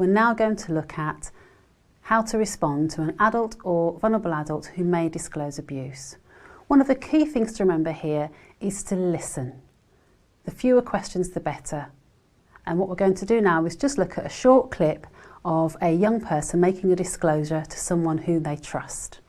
we're now going to look at how to respond to an adult or vulnerable adult who may disclose abuse. One of the key things to remember here is to listen. The fewer questions, the better. And what we're going to do now is just look at a short clip of a young person making a disclosure to someone who they trust.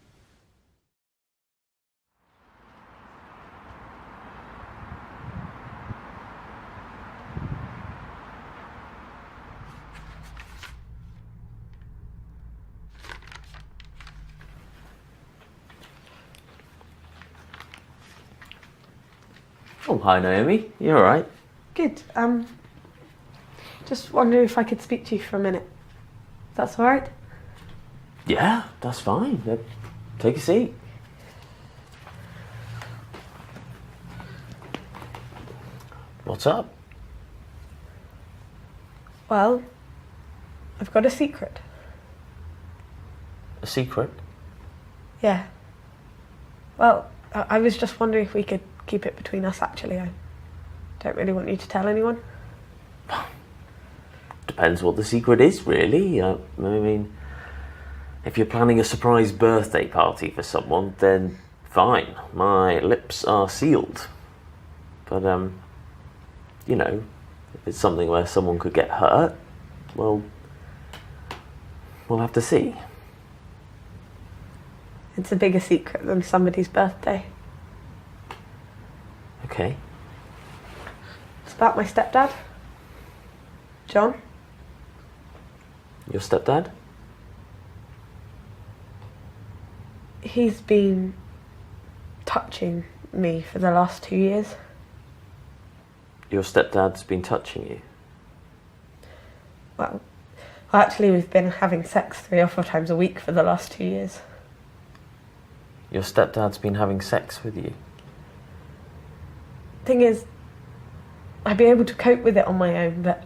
Oh, hi Naomi, you alright? Good. Just wondering if I could speak to you for a minute. That's alright? Yeah, that's fine. Take a seat. What's up? Well, I've got a secret. A secret? Yeah. Well, I was just wondering if we could keep it between us, actually. I don't really want you to tell anyone. Depends what the secret is, really. I mean, if you're planning a surprise birthday party for someone, then fine. My lips are sealed. But, you know, if it's something where someone could get hurt, well, we'll have to see. It's a bigger secret than somebody's birthday. Okay. It's about my stepdad, John. Your stepdad? He's been touching me for the last 2 years. Your stepdad's been touching you? Well, actually we've been having sex 3 or 4 times a week for the last 2 years. Your stepdad's been having sex with you? Thing is, I'd be able to cope with it on my own, but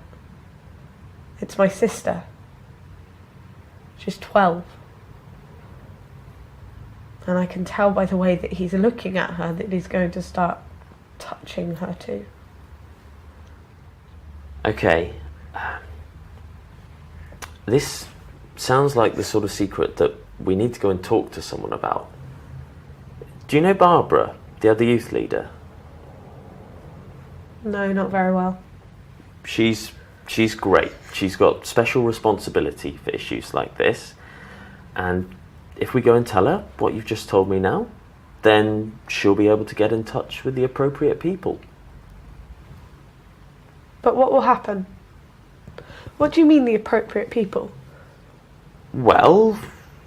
it's my sister. She's 12. And I can tell by the way that he's looking at her that he's going to start touching her too. Okay. This sounds like the sort of secret that we need to go and talk to someone about. Do you know Barbara, the other youth leader? No, not very well. She's great. She's got special responsibility for issues like this. And if we go and tell her what you've just told me now, then she'll be able to get in touch with the appropriate people. But what will happen? What do you mean the appropriate people? Well,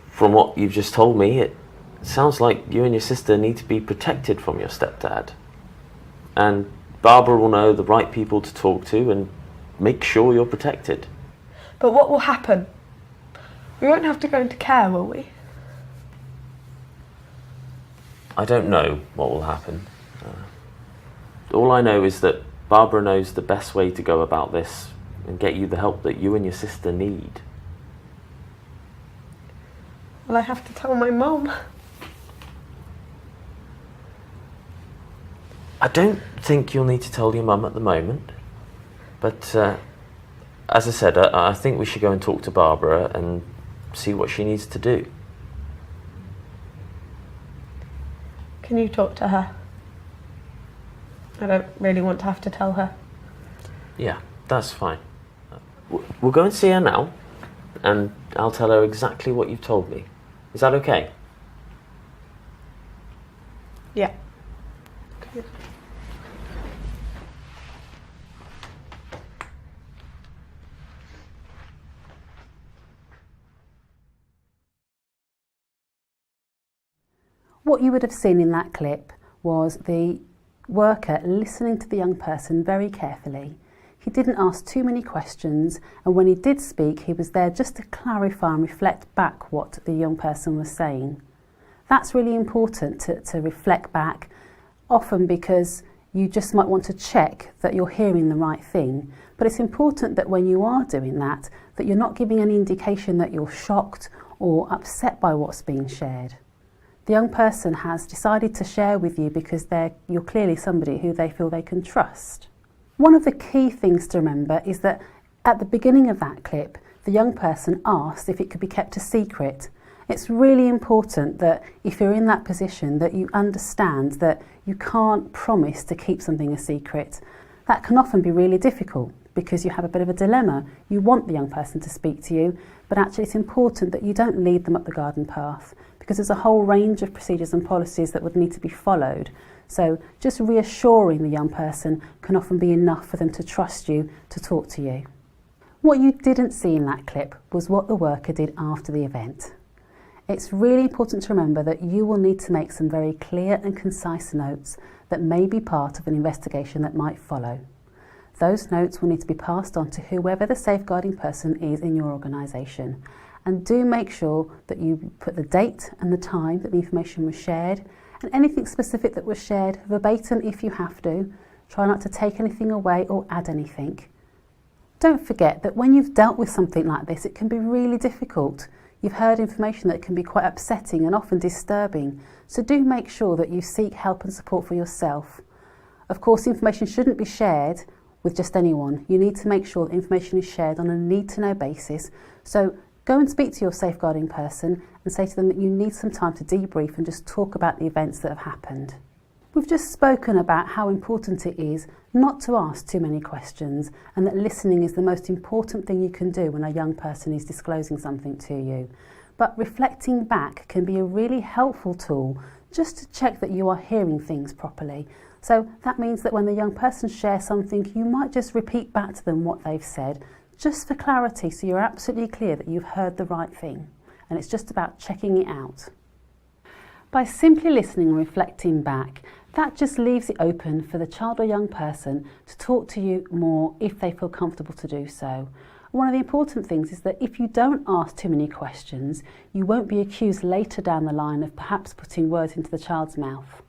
from what you've just told me, it sounds like you and your sister need to be protected from your stepdad. And Barbara will know the right people to talk to and make sure you're protected. But what will happen? We won't have to go into care, will we? I don't know what will happen. All I know is that Barbara knows the best way to go about this and get you the help that you and your sister need. Will I have to tell my mum? I don't think you'll need to tell your mum at the moment, but as I said, I think we should go and talk to Barbara and see what she needs to do. Can you talk to her? I don't really want to have to tell her. Yeah, that's fine. We'll go and see her now, and I'll tell her exactly what you've told me. Is that okay? Yeah. What you would have seen in that clip was the worker listening to the young person very carefully. He didn't ask too many questions, and when he did speak, he was there just to clarify and reflect back what the young person was saying. That's really important to reflect back, often because you just might want to check that you're hearing the right thing. But it's important that when you are doing that you're not giving any indication that you're shocked or upset by what's being shared. The young person has decided to share with you because you're clearly somebody who they feel they can trust. One of the key things to remember is that at the beginning of that clip, the young person asked if it could be kept a secret. It's really important that if you're in that position that you understand that you can't promise to keep something a secret. That can often be really difficult because you have a bit of a dilemma. You want the young person to speak to you, but actually it's important that you don't lead them up the garden path because there's a whole range of procedures and policies that would need to be followed. So just reassuring the young person can often be enough for them to trust you to talk to you. What you didn't see in that clip was what the worker did after the event. It's really important to remember that you will need to make some very clear and concise notes that may be part of an investigation that might follow. Those notes will need to be passed on to whoever the safeguarding person is in your organisation. And do make sure that you put the date and the time that the information was shared, and anything specific that was shared verbatim if you have to. Try not to take anything away or add anything. Don't forget that when you've dealt with something like this, it can be really difficult. You've heard information that can be quite upsetting and often disturbing, so do make sure that you seek help and support for yourself. Of course, information shouldn't be shared with just anyone. You need to make sure that information is shared on a need-to-know basis, so go and speak to your safeguarding person and say to them that you need some time to debrief and just talk about the events that have happened. We've just spoken about how important it is not to ask too many questions and that listening is the most important thing you can do when a young person is disclosing something to you. But reflecting back can be a really helpful tool just to check that you are hearing things properly. So that means that when the young person shares something, you might just repeat back to them what they've said, just for clarity, so you're absolutely clear that you've heard the right thing. And it's just about checking it out. By simply listening and reflecting back, that just leaves it open for the child or young person to talk to you more if they feel comfortable to do so. One of the important things is that if you don't ask too many questions, you won't be accused later down the line of perhaps putting words into the child's mouth.